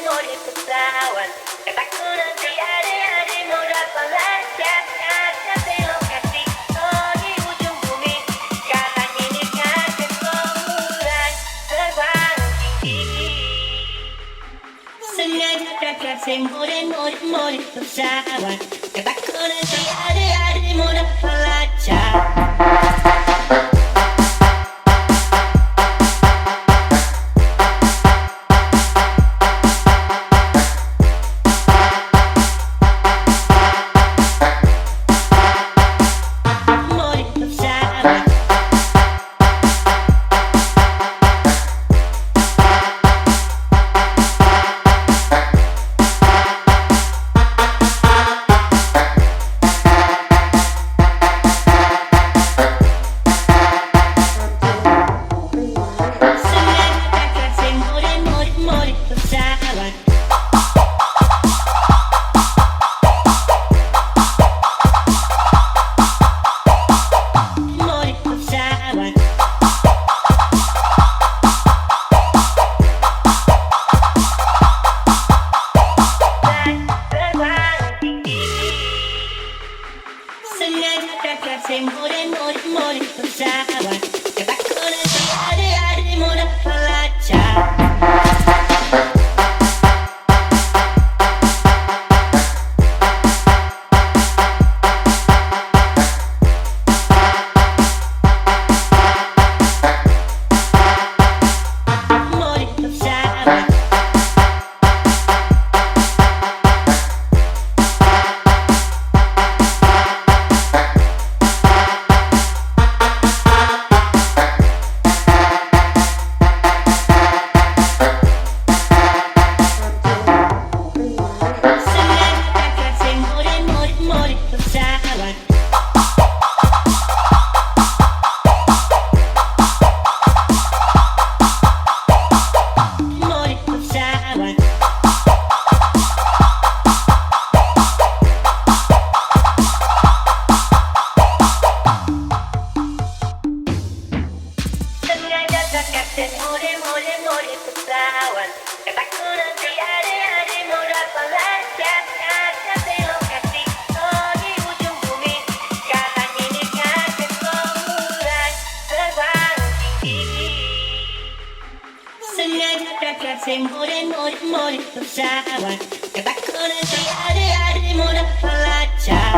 Mori pesawat, kataku nanti ada murah pelajar. Kata lokasi di ujung bumi, sekarang ini kakek mulai terbang tinggi. Sengaja kakak mori pesawat, kataku nanti ada murah pelajar. Mori pesawat, kataku nanti ada murah pelajar. Mori pesawat, kataku nanti ada murah pelajar. Kata lokasi di ujung bumi, sekarang ini kakek mulai terbang tinggi. Sengaja kakak mori pesawat, kataku nanti ada murah pelajar.